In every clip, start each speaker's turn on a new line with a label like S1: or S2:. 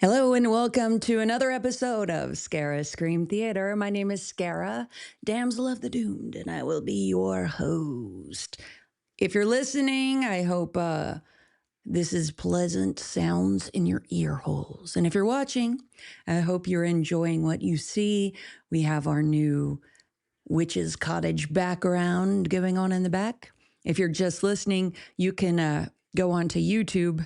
S1: Hello and welcome to another episode of Scara Scream Theater. My name is Scara, Damsel of the Doomed, and I will be your host. If you're listening, I hope this is pleasant sounds in your ear holes. And if you're watching, I hope you're enjoying what you see. We have our new witch's cottage background going on in the back. If you're just listening, you can go onto YouTube,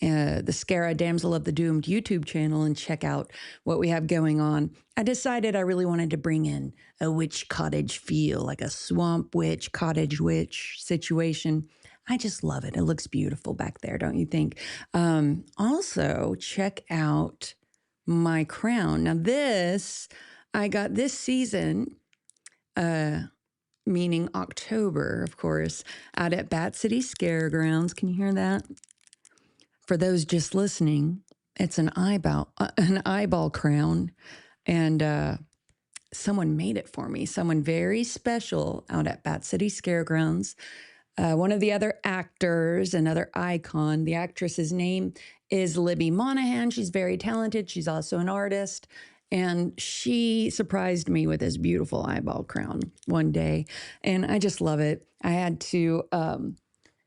S1: the Scara Damsel of the Doomed YouTube channel, and check out what we have going on. I decided I really wanted to bring in a witch cottage feel, like a swamp witch, cottage witch situation. I just love it. It looks beautiful back there, don't you think? Also, check out my crown. Now, I got this season, meaning October, of course, out at Bat City Scaregrounds. Can you hear that? For those just listening, it's an eyeball crown, and someone made it for me. Someone very special out at Bat City Scaregrounds. One of the other actors, another icon. The actress's name is Libby Monahan. She's very talented. She's also an artist. And she surprised me with this beautiful eyeball crown one day. And I just love it. I had to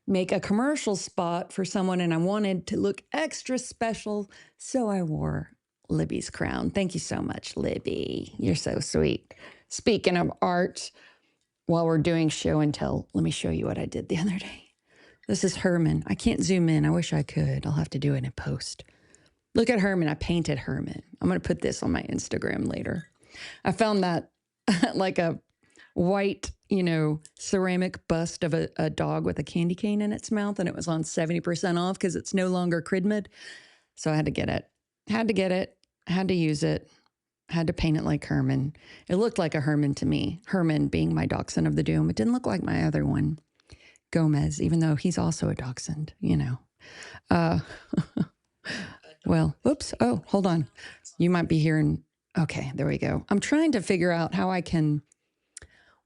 S1: make a commercial spot for someone, and I wanted to look extra special. So I wore Libby's crown. Thank you so much, Libby. You're so sweet. Speaking of art, while we're doing show and tell, let me show you what I did the other day. This is Herman. I can't zoom in. I wish I could. I'll have to do it in post. Look at Herman. I painted Herman. I'm going to put this on my Instagram later. I found that like a white, ceramic bust of a dog with a candy cane in its mouth, and it was on 70% off because it's no longer Cridmid. So I had to get it. Had to use it. Had to paint it like Herman. It looked like a Herman to me. Herman being my dachshund of the doom. It didn't look like my other one, Gomez, even though he's also a dachshund, Well, oops. Oh, hold on. You might be hearing. Okay, there we go. I'm trying to figure out how I can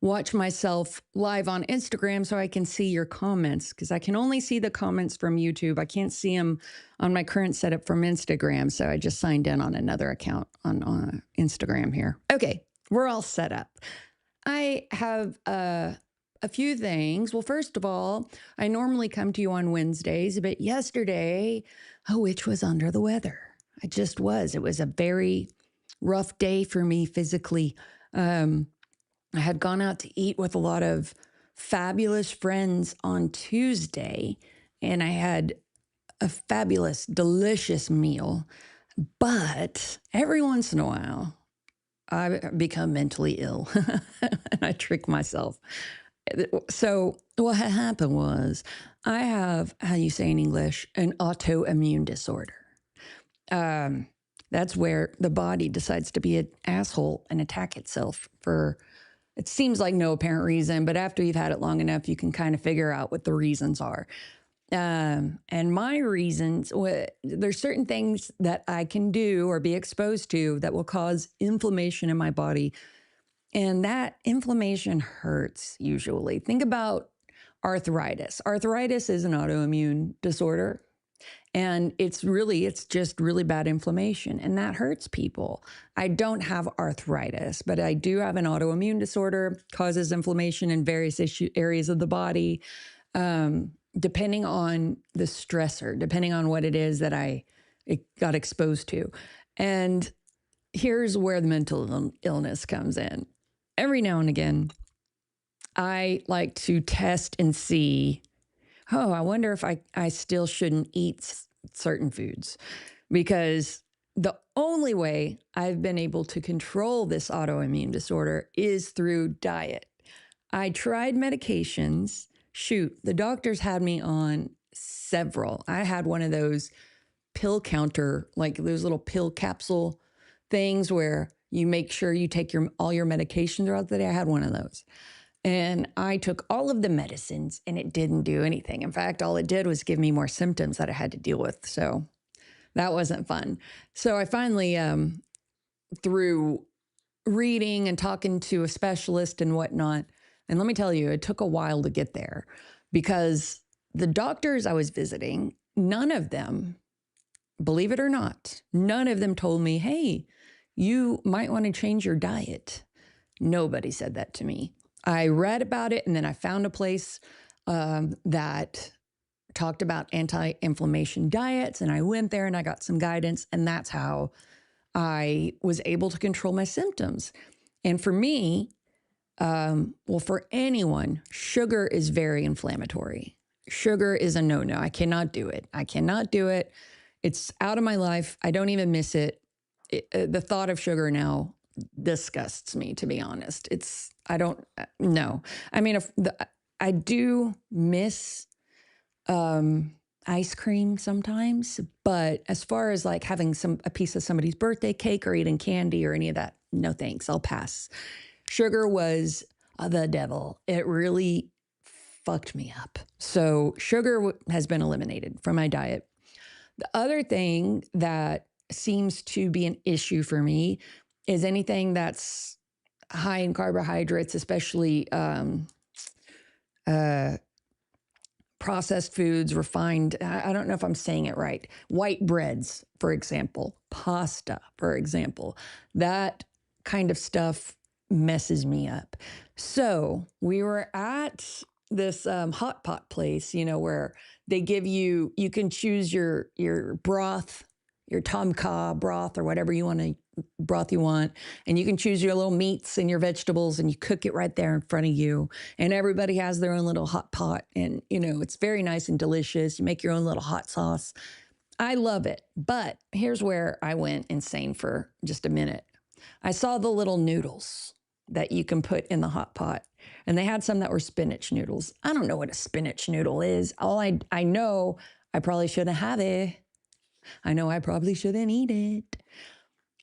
S1: watch myself live on Instagram so I can see your comments, because I can only see the comments from YouTube. I can't see them on my current setup from Instagram. So I just signed in on another account on Instagram here. Okay, we're all set up. I have a few things. Well, first of all, I normally come to you on Wednesdays, but yesterday, a witch was under the weather. I just was. It was a very rough day for me physically. I had gone out to eat with a lot of fabulous friends on Tuesday, and I had a fabulous, delicious meal. But every once in a while, I become mentally ill and I trick myself. So what had happened was I have, how you say in English, an autoimmune disorder. That's where the body decides to be an asshole and attack itself for, it seems like no apparent reason, but after you've had it long enough, you can kind of figure out what the reasons are. And my reasons, there's certain things that I can do or be exposed to that will cause inflammation in my body. And that inflammation hurts usually. Think about arthritis. Arthritis is an autoimmune disorder. And it's just really bad inflammation, and that hurts people. I don't have arthritis, but I do have an autoimmune disorder, causes inflammation in various areas of the body, depending on the stressor, depending on what it is that it got exposed to. And here's where the mental illness comes in. Every now and again, I like to test and see, I wonder if I still shouldn't eat certain foods, because the only way I've been able to control this autoimmune disorder is through diet. I tried medications. Shoot, the doctors had me on several. I had one of those pill counter, like those little pill capsule things where you make sure you take all your medication throughout the day. I had one of those. And I took all of the medicines and it didn't do anything. In fact, all it did was give me more symptoms that I had to deal with. So that wasn't fun. So I finally, through reading and talking to a specialist and whatnot, and let me tell you, it took a while to get there, because the doctors I was visiting, none of them believe it or not, none of them told me, hey, you might want to change your diet. Nobody said that to me. I read about it and then I found a place that talked about anti-inflammation diets, and I went there and I got some guidance, and that's how I was able to control my symptoms. And for me, well, for anyone, sugar is very inflammatory. Sugar is a no-no. I cannot do it. I cannot do it. It's out of my life. I don't even miss it. The thought of sugar now disgusts me, to be honest. I don't, no. I mean, I do miss ice cream sometimes, but as far as like having a piece of somebody's birthday cake or eating candy or any of that, no thanks, I'll pass. Sugar was the devil. It really fucked me up. So sugar has been eliminated from my diet. The other thing that seems to be an issue for me is anything that's high in carbohydrates, especially processed foods, refined, I don't know if I'm saying it right, white breads, for example, pasta, for example. That kind of stuff messes me up. So we were at this hot pot place, where they give you can choose your broth, your tom kha broth or whatever broth you want, and you can choose your little meats and your vegetables, and you cook it right there in front of you. And everybody has their own little hot pot, and it's very nice and delicious. You make your own little hot sauce. I love it. But here's where I went insane for just a minute. I saw the little noodles that you can put in the hot pot, and they had some that were spinach noodles. I don't know what a spinach noodle is. All I know, I probably shouldn't have it. I know I probably shouldn't eat it.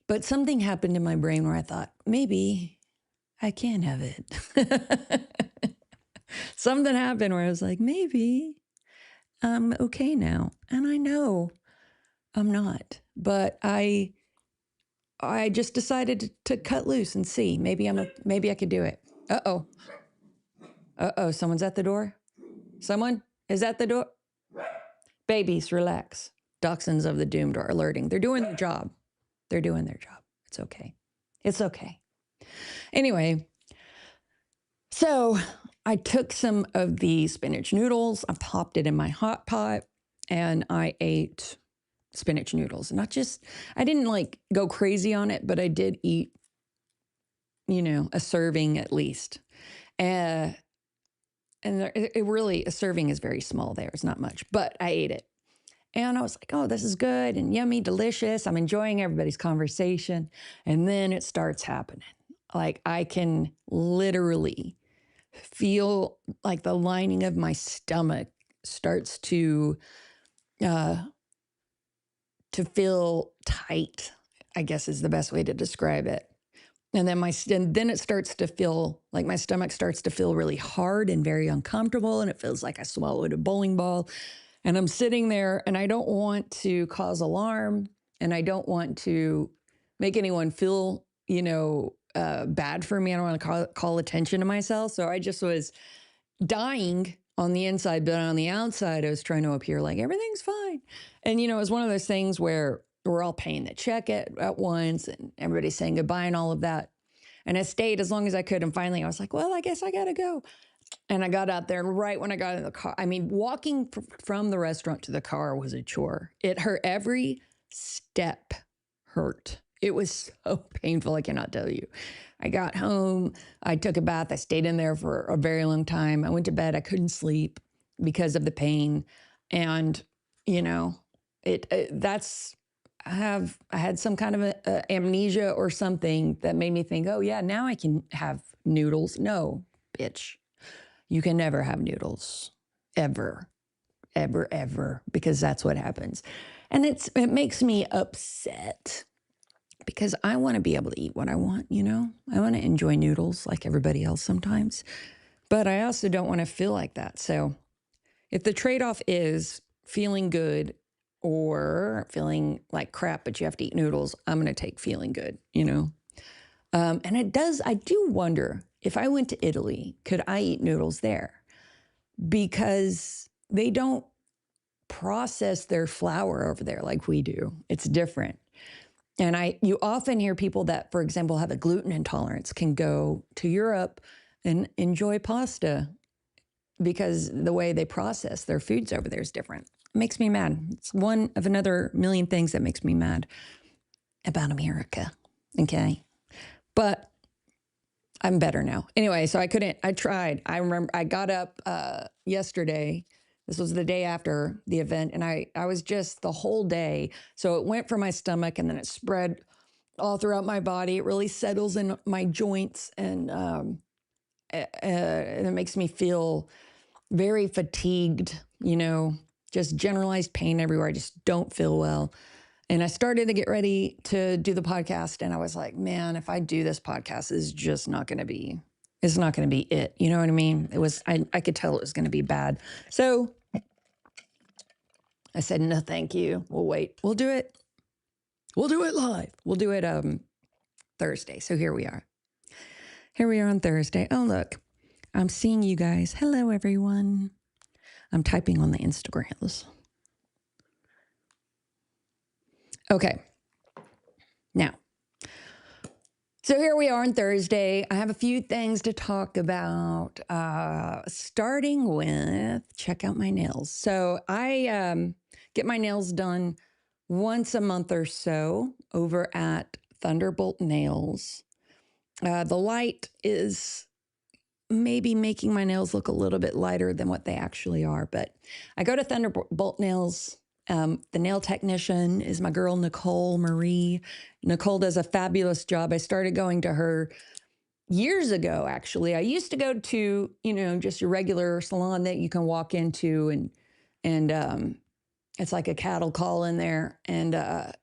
S1: But something happened in my brain where I thought, maybe I can have it. Something happened where I was like, maybe I'm okay now. And I know I'm not. But I just decided to cut loose and see. Maybe I could do it. Uh-oh. Uh-oh, someone's at the door? Someone is at the door? Babies, relax. Dachshunds of the doomed are alerting. They're doing their job. They're doing their job. It's okay. It's okay. Anyway, so I took some of the spinach noodles, I popped it in my hot pot, and I ate spinach noodles. I didn't like go crazy on it, but I did eat, a serving at least. And a serving is very small there. It's not much, but I ate it. And I was like, oh, this is good and yummy, delicious. I'm enjoying everybody's conversation. And then it starts happening. Like I can literally feel like the lining of my stomach starts to feel tight, I guess is the best way to describe it. And then it starts to feel like my stomach starts to feel really hard and very uncomfortable. And it feels like I swallowed a bowling ball. And I'm sitting there and I don't want to cause alarm and I don't want to make anyone feel, bad for me. I don't want to call attention to myself. So I just was dying on the inside, but on the outside, I was trying to appear like everything's fine. And, it was one of those things where we're all paying the check at once and everybody's saying goodbye and all of that. And I stayed as long as I could. And finally I was like, well, I guess I got to go. And I got out there, and right when I got in the car, walking from the restaurant to the car was a chore. It hurt. Every step hurt. It was so painful, I cannot tell you. I got home, I took a bath, I stayed in there for a very long time. I went to bed, I couldn't sleep because of the pain. And, I had some kind of amnesia or something that made me think, oh yeah, now I can have noodles. No, bitch. You can never have noodles, ever, ever, ever, because that's what happens. And it makes me upset because I want to be able to eat what I want, I want to enjoy noodles like everybody else sometimes, but I also don't want to feel like that. So if the trade-off is feeling good or feeling like crap, but you have to eat noodles, I'm going to take feeling good, And I do wonder if I went to Italy, could I eat noodles there? Because they don't process their flour over there like we do. It's different. And you often hear people that, for example, have a gluten intolerance can go to Europe and enjoy pasta because the way they process their foods over there is different. It makes me mad. It's one of another million things that makes me mad about America. Okay. But I'm better now. Anyway, so I tried. I remember I got up yesterday. This was the day after the event. And I was just the whole day. So it went from my stomach and then it spread all throughout my body. It really settles in my joints and it makes me feel very fatigued, just generalized pain everywhere. I just don't feel well. And I started to get ready to do the podcast. And I was like, man, if I do this podcast, it's just not going to be, it's not going to be it. You know what I mean? I could tell it was going to be bad. So I said, no, thank you. We'll wait. We'll do it. We'll do it live. We'll do it Thursday. So here we are. Here we are on Thursday. Oh, look, I'm seeing you guys. Hello, everyone. I'm typing on the Instagrams. Okay. Now, so here we are on Thursday. I have a few things to talk about, starting with check out my nails. So I get my nails done once a month or so over at Thunderbolt Nails. The light is maybe making my nails look a little bit lighter than what they actually are, but I go to Thunderbolt Nails. The nail technician is my girl, Nicole Marie. Nicole does a fabulous job. I started going to her years ago, actually. I used to go to, just your regular salon that you can walk into and it's like a cattle call in there. And I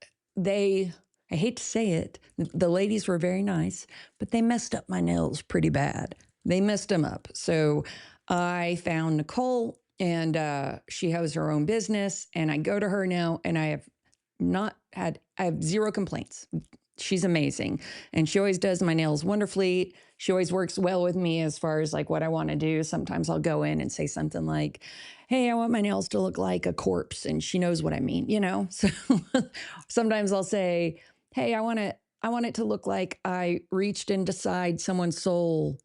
S1: hate to say it, the ladies were very nice, but they messed up my nails pretty bad. They messed them up. So I found Nicole and she has her own business and I go to her now and I have zero complaints. She's amazing. And she always does my nails wonderfully. She always works well with me as far as like what I want to do. Sometimes I'll go in and say something like, hey, I want my nails to look like a corpse. And she knows what I mean, So sometimes I'll say, hey, I want it to look like I reached inside someone's soul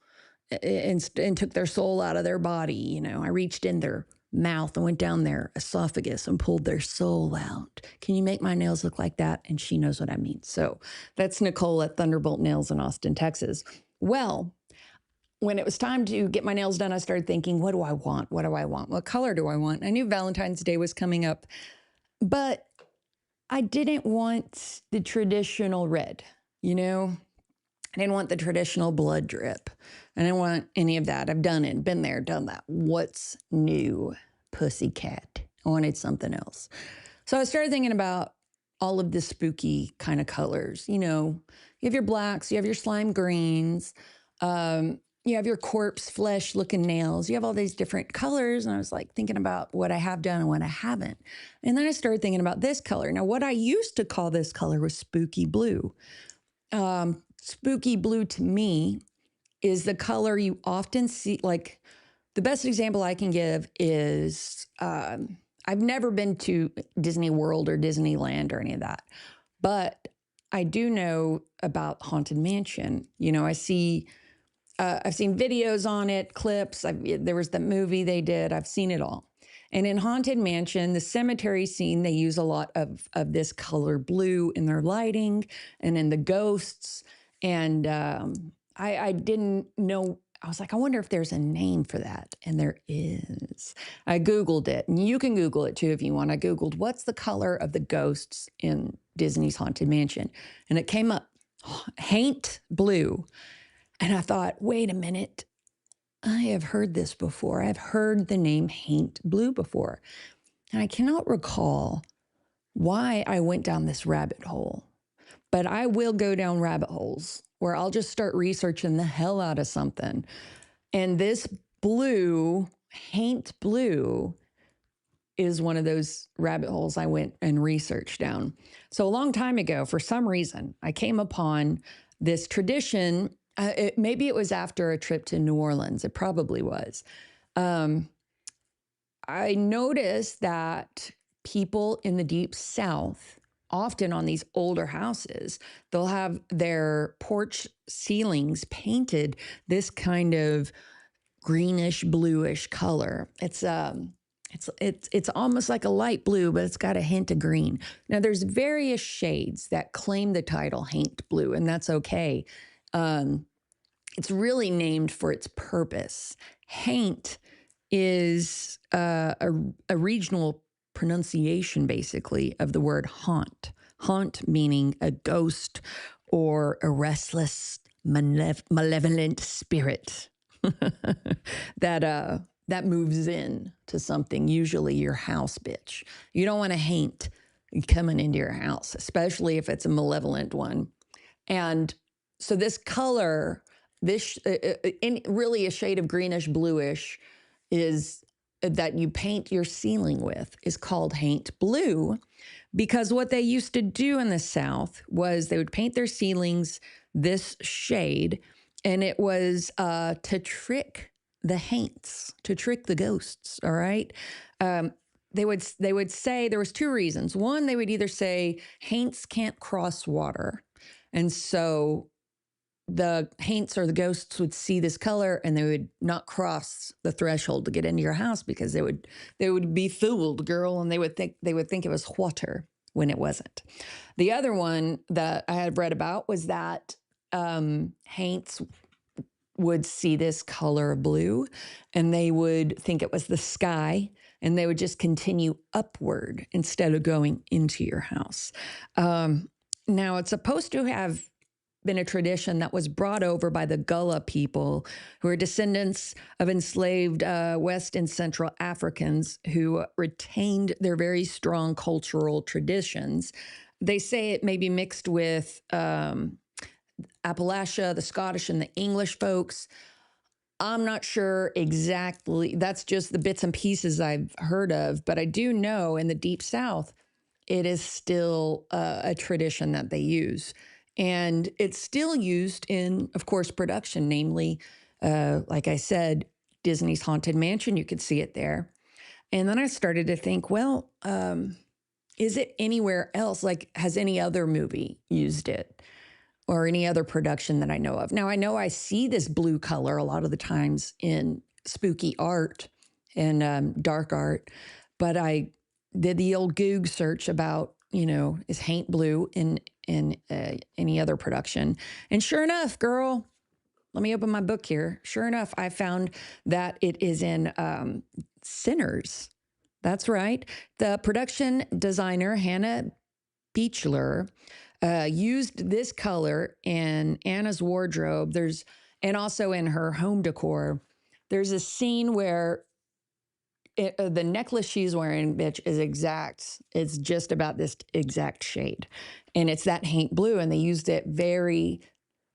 S1: and took their soul out of their body. I reached in their mouth and went down their esophagus and pulled their soul out. Can you make my nails look like that? And she knows what I mean. So that's Nicole at Thunderbolt Nails in Austin, Texas. Well, when it was time to get my nails done, I started thinking, what do I want? What do I want? What color do I want? I knew Valentine's Day was coming up, but I didn't want the traditional red, I didn't want the traditional blood drip. I didn't want any of that. I've done it, been there, done that. What's new, pussycat? I wanted something else. So I started thinking about all of the spooky kind of colors. You have your blacks, you have your slime greens, you have your corpse flesh looking nails. You have all these different colors. And I was like thinking about what I have done and what I haven't. And then I started thinking about this color. Now, what I used to call this color was spooky blue. Spooky blue to me is the color you often see. Like the best example I can give is I've never been to Disney World or Disneyland or any of that, but I do know about Haunted Mansion. I've seen videos on it, clips. There was the movie they did. I've seen it all. And in Haunted Mansion, the cemetery scene, they use a lot of this color blue in their lighting and in the ghosts. And I didn't know. I was like, I wonder if there's a name for that. And there is. I Googled it. And you can Google it too if you want. I Googled, what's the color of the ghosts in Disney's Haunted Mansion? And it came up, Haint Blue. And I thought, wait a minute. I have heard this before. I've heard the name Haint Blue before. And I cannot recall why I went down this rabbit hole. But I will go down rabbit holes where I'll just start researching the hell out of something. And this blue, Haint Blue, is one of those rabbit holes I went and researched down. So a long time ago, for some reason, I came upon this tradition. Maybe it was after a trip to New Orleans. It probably was. I noticed that people in the deep south, often on these older houses, they'll have their porch ceilings painted this kind of greenish bluish color. It's almost like a light blue, but it's got a hint of green. Now there's various shades that claim the title Haint Blue, and that's okay. Um, it's really named for its purpose. Haint is a regional pronunciation, basically, of the word haunt. Haunt meaning a ghost or a restless, malevolent spirit that moves in to something, usually your house, bitch. You don't want to haint coming into your house, especially if it's a malevolent one. And so this color, this in really a shade of greenish bluish, is that you paint your ceiling with is called Haint Blue, because what they used to do in the South was they would paint their ceilings this shade, and it was to trick the haints, to trick the ghosts. All right. Um, they would say there was two reasons. One, they would either say haints can't cross water, and so the haints or the ghosts would see this color and they would not cross the threshold to get into your house because they would be fooled, girl, and they would think it was water when it wasn't. The other one that I had read about was that haints would see this color of blue and they would think it was the sky and they would just continue upward instead of going into your house. Now, it's supposed to have been a tradition that was brought over by the Gullah people, who are descendants of enslaved West and Central Africans who retained their very strong cultural traditions. They say it may be mixed with Appalachia, the Scottish, and the English folks. I'm not sure exactly. That's just the bits and pieces I've heard of. But I do know in the Deep South, it is still a tradition that they use. And it's still used in, of course, production, namely, like I said, Disney's Haunted Mansion. You could see it there. And then I started to think, well, is it anywhere else? Like, has any other movie used it? Or any other production that I know of. Now, I know I see this blue color a lot of the times in spooky art and dark art, but I did the old Goog search about, is Haint Blue in any other production? And sure enough, girl, let me open my book here. Sure enough, I found that it is in Sinners. That's right. The production designer, Hannah Beechler, used this color in Anna's wardrobe. And also in her home decor. There's a scene where the necklace she's wearing, bitch, is exact. It's just about this exact shade. And it's that Haint Blue. And they used it very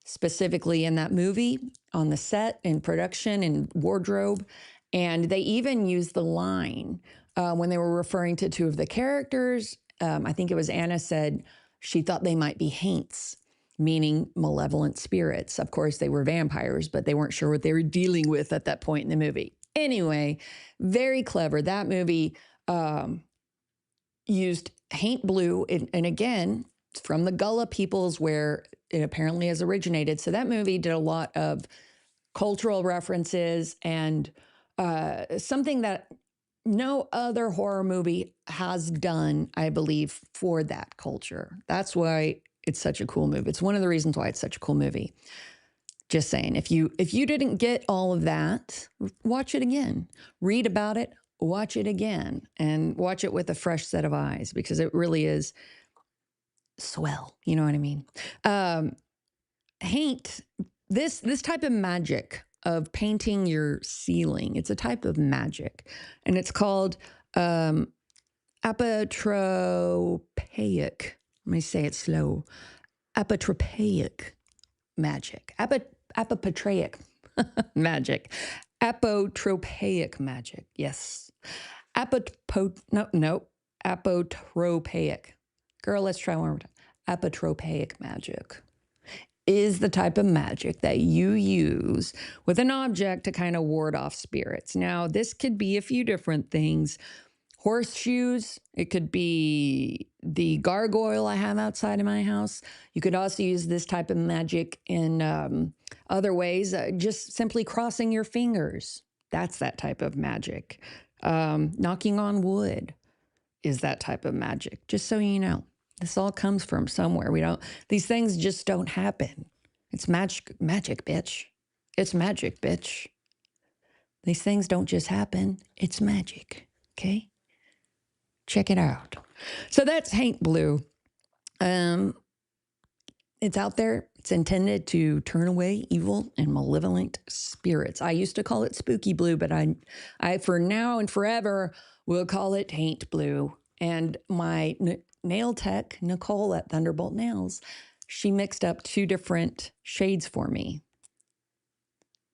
S1: specifically in that movie, on the set, in production, and wardrobe. And they even used the line when they were referring to two of the characters. I think it was Anna said she thought they might be haints, meaning malevolent spirits. Of course, they were vampires, but they weren't sure what they were dealing with at that point in the movie. Anyway, very clever. That movie used Haint Blue, and again, from the Gullah peoples where it apparently has originated. So that movie did a lot of cultural references and something that no other horror movie has done, I believe, for that culture. That's why it's such a cool movie. It's one of the reasons why it's such a cool movie. Just saying, if you didn't get all of that, watch it again. Read about it, watch it again, and watch it with a fresh set of eyes, because it really is swell. You know what I mean? Haint, this type of magic of painting your ceiling, it's a type of magic, and it's called apotropaic. Let me say it slow. Apotropaic magic. Apotropaic magic. Apotropaic magic. Yes. No. Apotropaic. Girl, let's try one more time. Apotropaic magic. is the type of magic that you use with an object to kind of ward off spirits. Now, this could be a few different things. Horseshoes, it could be the gargoyle I have outside of my house. You could also use this type of magic in other ways, just simply crossing your fingers. That's that type of magic. Knocking on wood is that type of magic, just so you know. This all comes from somewhere. These things just don't happen. It's magic, bitch. It's magic, bitch. These things don't just happen. It's magic, okay? Check it out. So that's Haint Blue. It's out there. It's intended to turn away evil and malevolent spirits. I used to call it Spooky Blue, but I for now and forever will call it Haint Blue. And my nail tech, Nicole at Thunderbolt Nails, she mixed up 2 different shades for me.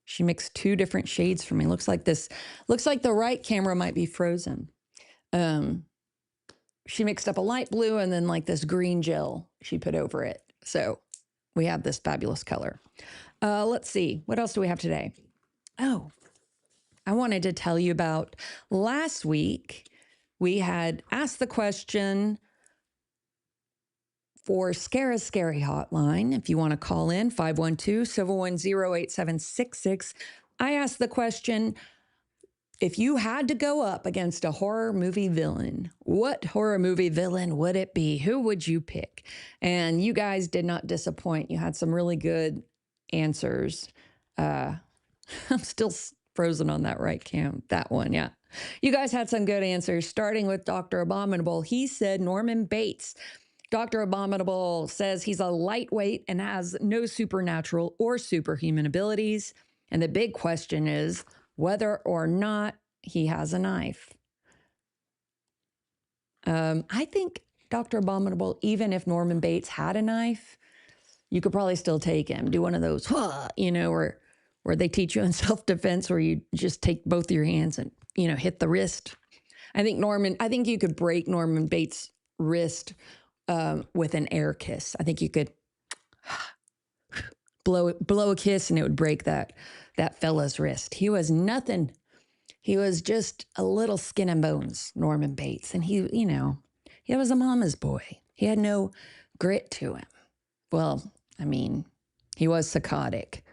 S1: She mixed 2 different shades for me. Looks like the right camera might be frozen. She mixed up a light blue and then like this green gel she put over it. So we have this fabulous color. Let's see. What else do we have today? Oh, I wanted to tell you about last week. We had asked the question for Scara's Scary Hotline. If you want to call in, 512-710-8766. I asked the question, if you had to go up against a horror movie villain, what horror movie villain would it be? Who would you pick? And you guys did not disappoint. You had some really good answers. I'm still frozen on that right cam. That one, yeah. You guys had some good answers, starting with Dr. Abominable. He said Norman Bates. Dr. Abominable says he's a lightweight and has no supernatural or superhuman abilities. And the big question is whether or not he has a knife. I think Dr. Abominable, even if Norman Bates had a knife, you could probably still take him. Do one of those, where they teach you in self-defense, where you just take both your hands and, hit the wrist. I think you could break Norman Bates' wrist with an air kiss. I think you could blow a kiss and it would break that fella's wrist. He was nothing. He was just a little skin and bones, Norman Bates. And he was a mama's boy. He had no grit to him. Well, he was psychotic.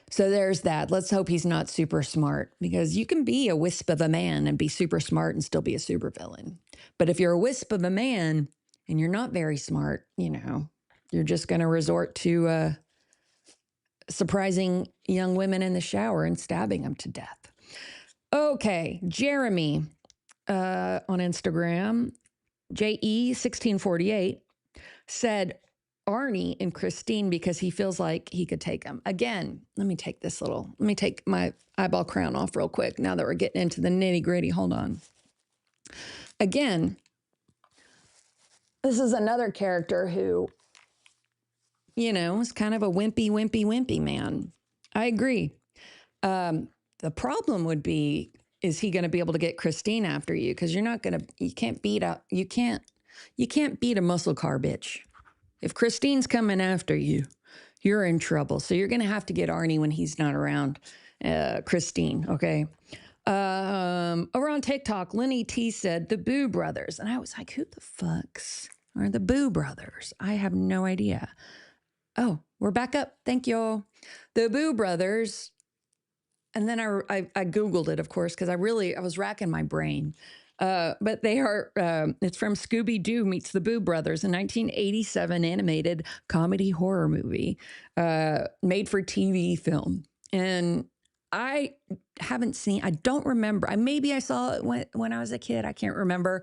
S1: So there's that. Let's hope he's not super smart, because you can be a wisp of a man and be super smart and still be a supervillain. But if you're a wisp of a man and you're not very smart, you're just going to resort to surprising young women in the shower and stabbing them to death. Okay, Jeremy on Instagram, JE1648, said Arnie and Christine because he feels like he could take them. Again, let me take my eyeball crown off real quick now that we're getting into the nitty gritty. Hold on. Again, this is another character who, is kind of a wimpy man. I agree. The problem would be, is he going to be able to get Christine after you? Because you can't beat a muscle car bitch. If Christine's coming after you, you're in trouble. So you're going to have to get Arnie when he's not around Christine, okay? Over on TikTok, Lenny T said the Boo Brothers. And I was like, who the fucks are the Boo Brothers? I have no idea. Oh, we're back up. Thank you. The Boo Brothers. And then I Googled it, of course, because I was racking my brain. But they are, it's from Scooby-Doo Meets the Boo Brothers, a 1987 animated comedy horror movie, made for TV film. And I don't remember. Maybe I saw it when I was a kid. I can't remember.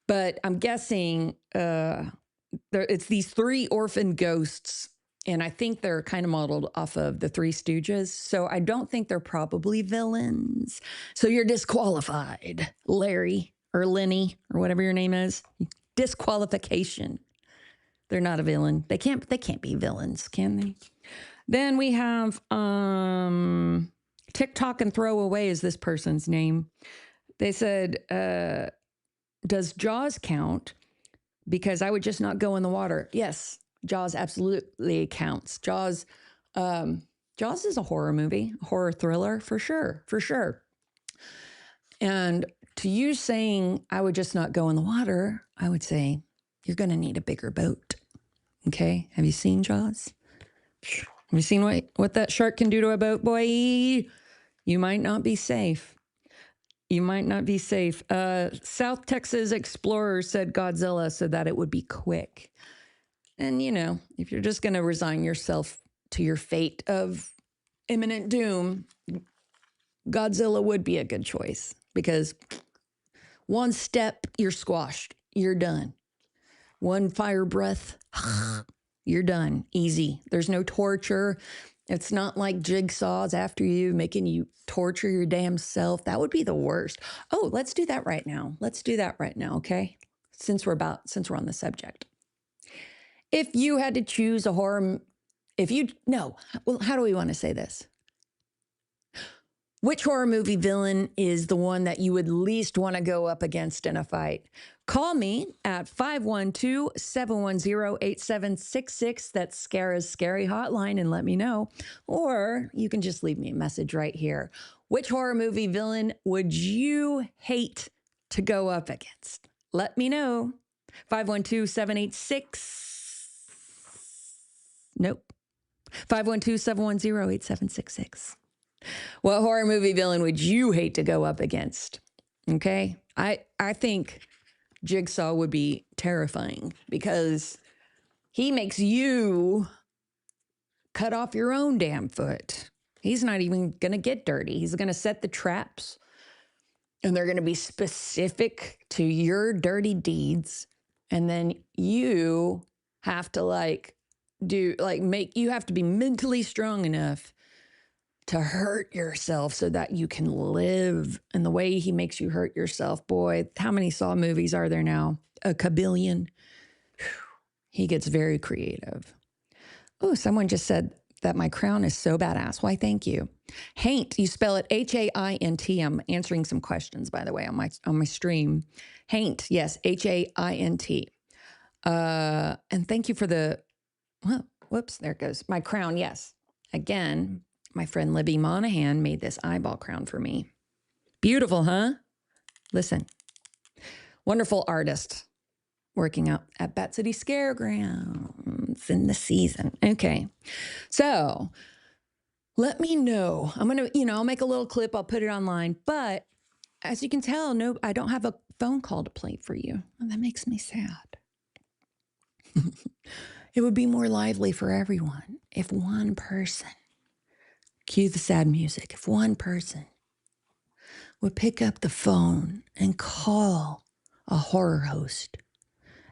S1: But I'm guessing it's these 3 orphan ghosts. And I think they're kind of modeled off of the Three Stooges. So I don't think they're probably villains. So you're disqualified, Larry or Lenny or whatever your name is. Disqualification. They're not a villain. They can't be villains, can they? Then we have TikTok and Throwaway is this person's name. They said, does Jaws count? Because I would just not go in the water. Yes. Jaws absolutely counts. Jaws is a horror movie, a horror thriller for sure, for sure. And to you saying I would just not go in the water, I would say you're going to need a bigger boat. Okay. Have you seen Jaws? Have you seen what that shark can do to a boat, boy? You might not be safe. You might not be safe. South Texas Explorer said Godzilla so that it would be quick. And, you know, if you're just going to resign yourself to your fate of imminent doom, Godzilla would be a good choice because one step, you're squashed. You're done. One fire breath, you're done. Easy. There's no torture. It's not like Jigsaw's after you, making you torture your damn self. That would be the worst. Oh, let's do that right now. Let's do that right now, okay? Since we're on the subject. If you had to choose a horror, how do we want to say this? Which horror movie villain is the one that you would least want to go up against in a fight? Call me at 512-710-8766. That's Scara's Scary Hotline, and let me know. Or you can just leave me a message right here. Which horror movie villain would you hate to go up against? Let me know. 512-786. Nope. 512-710-8766. What horror movie villain would you hate to go up against? Okay. I think Jigsaw would be terrifying because he makes you cut off your own damn foot. He's not even going to get dirty. He's going to set the traps and they're going to be specific to your dirty deeds. And then you have to you have to be mentally strong enough to hurt yourself so that you can live. And the way he makes you hurt yourself, boy, how many Saw movies are there now? A kabillion. He gets very creative. Oh, someone just said that my crown is so badass. Why, thank you. Haint, you spell it H-A-I-N-T. I'm answering some questions, by the way, on my stream. Haint, yes, H-A-I-N-T. And thank you for whoops, there it goes. My crown, yes. Again, my friend Libby Monahan made this eyeball crown for me. Beautiful, huh? Listen. Wonderful artist working out at Bat City Scaregrounds in the season. Okay. So let me know. I'm going to, I'll make a little clip. I'll put it online. But as you can tell, no, I don't have a phone call to play for you. And that makes me sad. It would be more lively for everyone if one person, cue the sad music, if one person would pick up the phone and call a horror host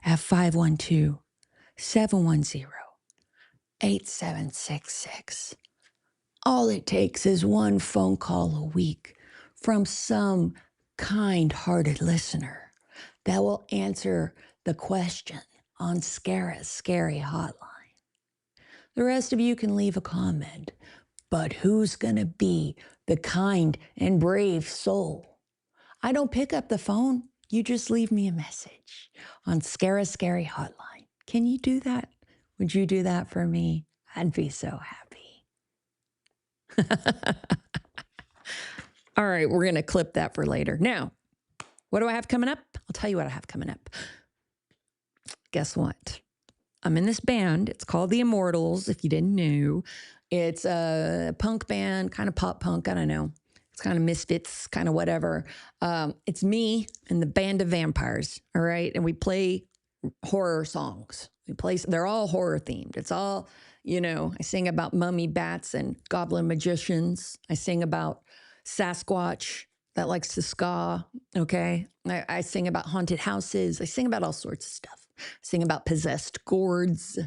S1: at 512-710-8766. All it takes is one phone call a week from some kind-hearted listener that will answer the question on Scara's Scary Hotline. The rest of you can leave a comment, but who's going to be the kind and brave soul? I don't pick up the phone. You just leave me a message on Scara's Scary Hotline. Can you do that? Would you do that for me? I'd be so happy. All right, we're going to clip that for later. Now, what do I have coming up? I'll tell you what I have coming up. Guess what? I'm in this band. It's called The Immortals, if you didn't know. It's a punk band, kind of pop punk. I don't know. It's kind of Misfits, kind of whatever. It's me and the band of vampires, all right? And we play horror songs. They're all horror themed. It's all, I sing about mummy bats and goblin magicians. I sing about Sasquatch that likes to ska, okay? I sing about haunted houses. I sing about all sorts of stuff. I sing about possessed gourds.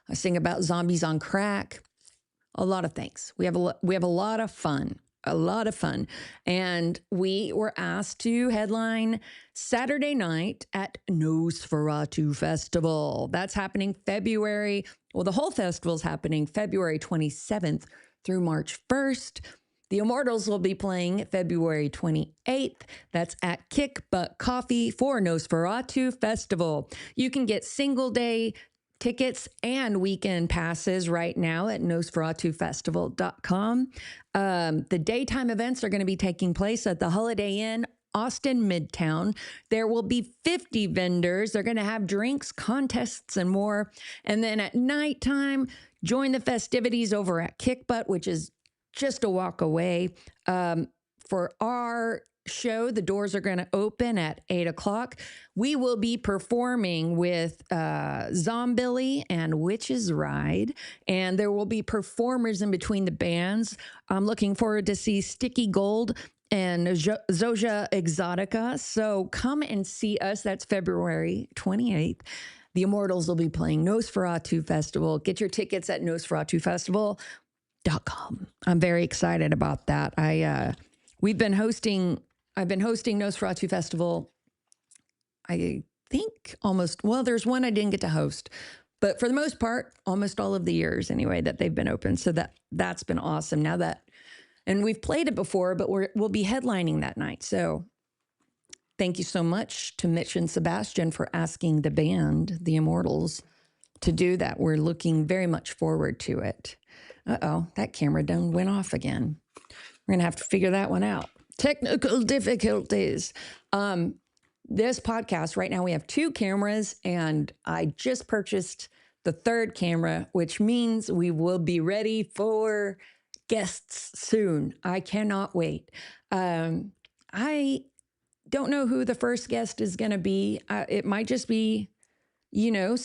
S1: I sing about zombies on crack. A lot of things. We have a lot of fun. A lot of fun. And we were asked to headline Saturday night at Nosferatu Festival. That's happening the whole festival's happening February 27th through March 1st. The Immortals will be playing February 28th. That's at Kick Butt Coffee for Nosferatu Festival. You can get single day tickets and weekend passes right now at nosferatufestival.com. The daytime events are going to be taking place at the Holiday Inn, Austin Midtown. There will be 50 vendors. They're going to have drinks, contests, and more. And then at nighttime, join the festivities over at Kick Butt, which is just a walk away. For our show, the doors are going to open at 8 o'clock. We will be performing with Zombilly and Witch's Ride, and there will be performers in between the bands. I'm looking forward to see Sticky Gold and Zoja Exotica. So come and see us. That's February 28th. The Immortals will be playing Nosferatu Festival. Get your tickets at nosferatufestival.com. I'm very excited about that. I've been hosting Nosferatu Festival, I think there's one I didn't get to host, but for the most part, almost all of the years anyway that they've been open. So that's been awesome. And we've played it before, but we'll be headlining that night. So thank you so much to Mitch and Sebastian for asking the band, the Immortals, to do that. We're looking very much forward to it. Uh-oh, that camera done went off again. We're going to have to figure that one out. Technical difficulties. This podcast, right now we have 2 cameras, and I just purchased the 3rd camera, which means we will be ready for guests soon. I cannot wait. I don't know who the first guest is going to be. It might just be, I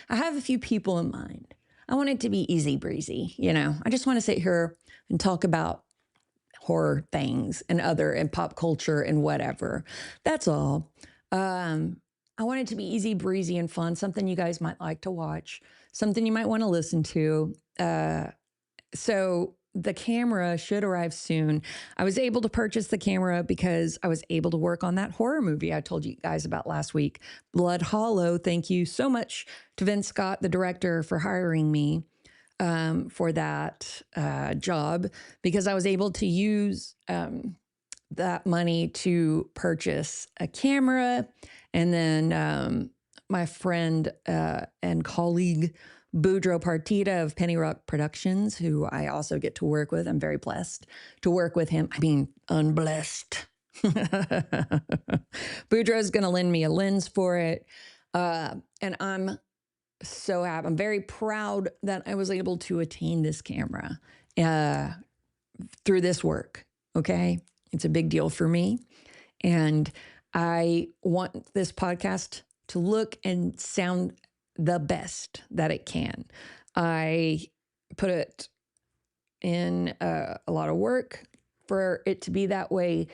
S1: have a few people in mind. I want it to be easy breezy. I just want to sit here and talk about horror things and pop culture and whatever. That's all. I want it to be easy breezy and fun, something you guys might like to watch, something you might want to listen to. So the camera should arrive soon. I was able to purchase the camera because I was able to work on that horror movie I told you guys about last week, Blood Hollow. Thank you so much to Vince Scott, the director, for hiring me for that job, because I was able to use that money to purchase a camera. And then my friend and colleague, Boudreaux Partita of Penny Rock Productions, who I also get to work with. I'm very blessed to work with him. I mean, unblessed. Boudreaux is going to lend me a lens for it. And I'm so happy. I'm very proud that I was able to attain this camera through this work. Okay. It's a big deal for me. And I want this podcast to look and sound the best that it can. I put it in a lot of work for it to be that way.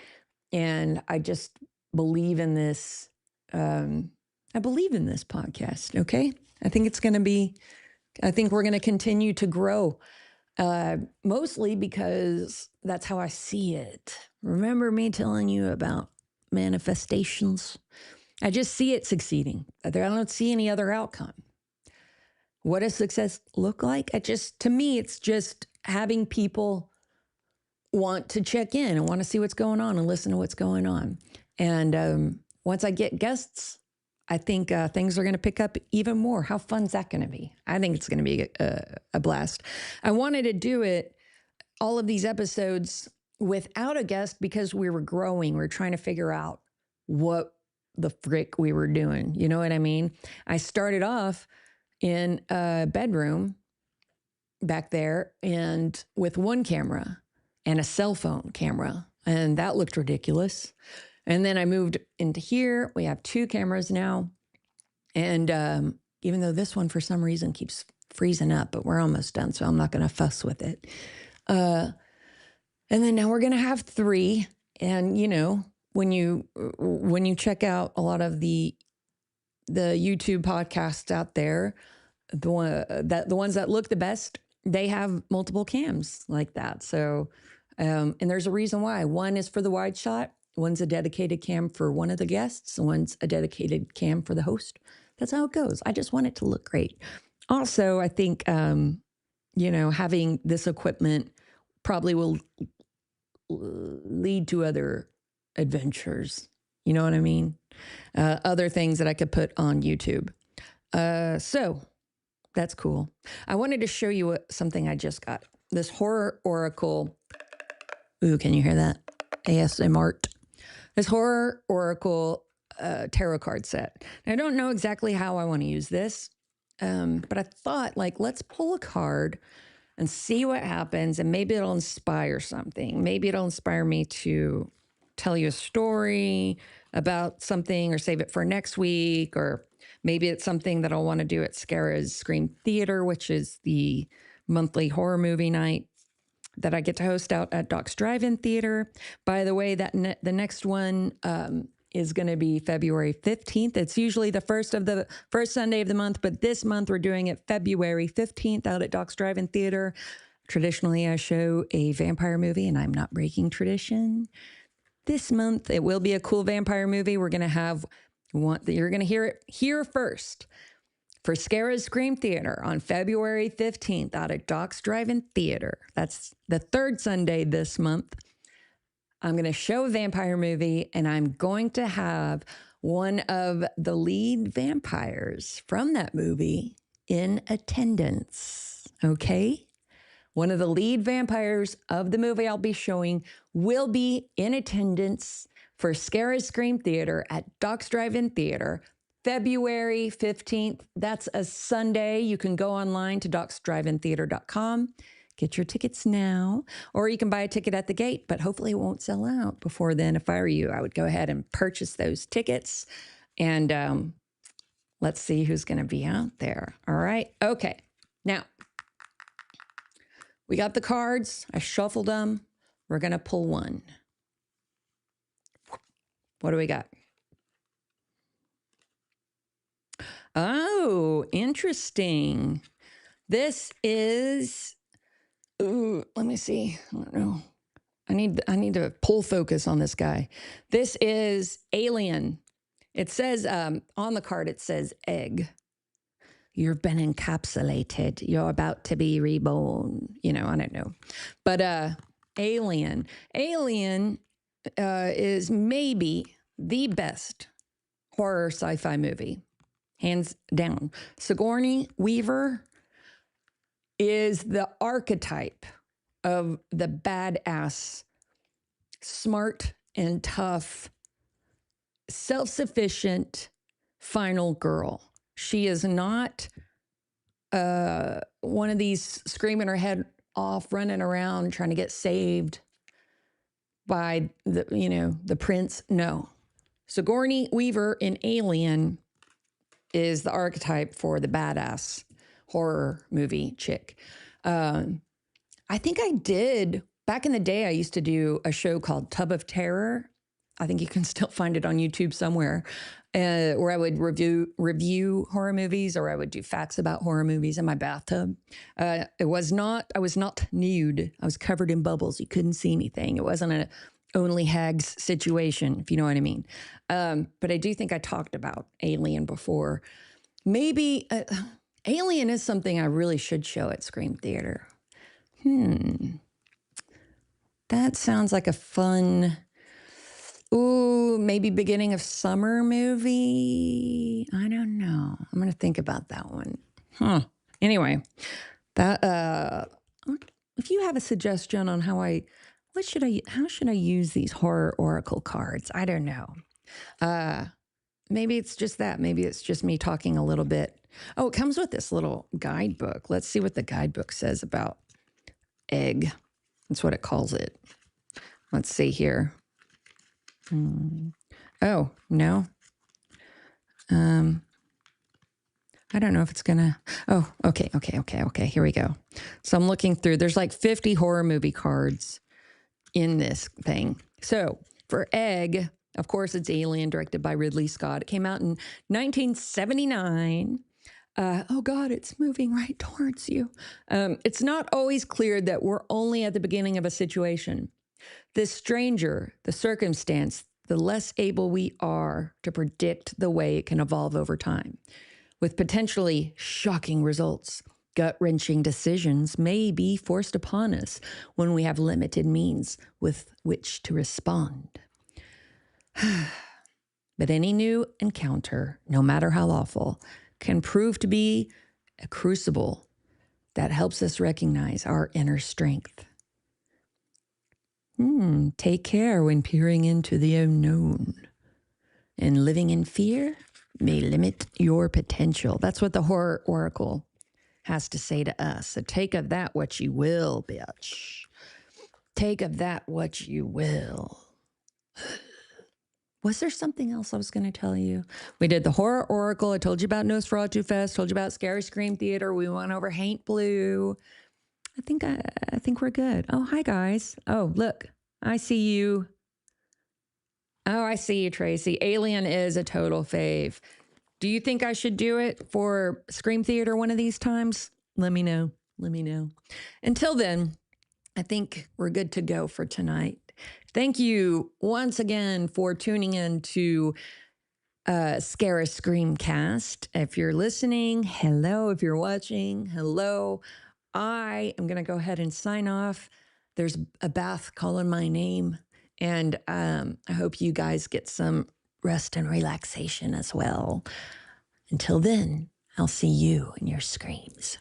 S1: And I just believe in this. I believe in this podcast. Okay. I think we're going to continue to grow, mostly because that's how I see it. Remember me telling you about manifestations? I just see it succeeding. I don't see any other outcome. What does success look like? To me, it's just having people want to check in and want to see what's going on and listen to what's going on. And once I get guests, I think things are going to pick up even more. How fun is that going to be? I think it's going to be a blast. I wanted to do all of these episodes without a guest because we were growing. We were trying to figure out what the frick we were doing. You know what I mean? I started off in a bedroom back there and with one camera and a cell phone camera, and that looked ridiculous. And then I moved into here. We have 2 cameras now. And even though this one for some reason keeps freezing up, but we're almost done, so I'm not going to fuss with it. And then now we're going to have 3. And, when you check out a lot of the YouTube podcasts out there, the ones that look the best, they have multiple cams like that. So, and there's a reason why. One is for the wide shot. One's a dedicated cam for one of the guests. One's a dedicated cam for the host. That's how it goes. I just want it to look great. Also, I think, having this equipment probably will lead to other adventures. You know what I mean? Other things that I could put on YouTube. So that's cool. I wanted to show you something I just got. This horror oracle. Ooh, can you hear that? ASMR. This horror oracle tarot card set. Now, I don't know exactly how I want to use this, but I thought, like, let's pull a card and see what happens, and maybe it'll inspire something. Maybe it'll inspire me to tell you a story about something or save it for next week, or maybe it's something that I'll want to do at Scara's Scream Theater, which is the monthly horror movie night that I get to host out at Doc's Drive-In Theater. By the way, the next one is going to be February 15th. It's usually the first Sunday of the month, but this month we're doing it February 15th out at Doc's Drive-In Theater. Traditionally, I show a vampire movie, and I'm not breaking tradition. This month, it will be a cool vampire movie. We're going to have one that you're going to hear it here first. For Scara's Scream Theater on February 15th out at Doc's Drive-In Theater. That's the third Sunday this month. I'm going to show a vampire movie, and I'm going to have one of the lead vampires from that movie in attendance. Okay? One of the lead vampires of the movie I'll be showing will be in attendance for Scara's Scream Theater at Doc's Drive-In Theater, February 15th. That's a Sunday. You can go online to docsdriveintheater.com. Get your tickets now, or you can buy a ticket at the gate, but hopefully it won't sell out before then. If I were you, I would go ahead and purchase those tickets, and let's see who's going to be out there. All right. Okay. Now, we got the cards. I shuffled them. We're going to pull one. What do we got? Oh, interesting. This is, ooh, let me see. I don't know. I need to pull focus on this guy. This is Alien. It says on the card, it says egg. You've been encapsulated. You're about to be reborn. You know, I don't know. But Alien. Alien is maybe the best horror sci-fi movie. Hands down. Sigourney Weaver is the archetype of the badass, smart and tough, self-sufficient final girl. She is not one of these screaming her head off, running around trying to get saved by the prince. No. Sigourney Weaver in Alien is the archetype for the badass horror movie chick. I think I did, back in the day, I used to do a show called Tub of Terror. I think you can still find it on YouTube somewhere, where I would review horror movies, or I would do facts about horror movies in my bathtub. I was not nude. I was covered in bubbles. You couldn't see anything. It wasn't a only hags situation, if you know what I mean. But I do think I talked about Alien before. Maybe Alien is something I really should show at Scream Theater. That sounds like a fun, maybe beginning of summer movie. I don't know. I'm going to think about that one. Anyway, that if you have a suggestion on how should I use these horror oracle cards? I don't know. Maybe it's just that. Maybe it's just me talking a little bit. Oh, it comes with this little guidebook. Let's see what the guidebook says about egg. That's what it calls it. Let's see here. Oh, no. I don't know if it's gonna, okay. Here we go. So I'm looking through, there's like 50 horror movie cards in this thing. So for egg, of course, it's Alien, directed by Ridley Scott. It came out in 1979. Oh God, it's moving right towards you. It's not always clear that we're only at the beginning of a situation. The stranger, the circumstance, the less able we are to predict the way it can evolve over time. With potentially shocking results, gut-wrenching decisions may be forced upon us when we have limited means with which to respond. But any new encounter, no matter how awful, can prove to be a crucible that helps us recognize our inner strength. Take care when peering into the unknown. And living in fear may limit your potential. That's what the horror oracle has to say to us. So take of that what you will, bitch. Take of that what you will. Was there something else I was going to tell you? We did the horror oracle. I told you about Nosferatu Fest. Told you about Scary Scream Theater. We went over Haint Blue. I think we're good. Oh, hi guys. Oh, look, I see you. Oh, I see you, Tracy. Alien is a total fave. Do you think I should do it for Scream Theater one of these times? Let me know. Let me know. Until then, I think we're good to go for tonight. Thank you once again for tuning in to Scare a Screamcast. If you're listening, hello. If you're watching, hello. I am going to go ahead and sign off. There's a bath calling my name. And I hope you guys get some rest and relaxation as well. Until then, I'll see you in your screams.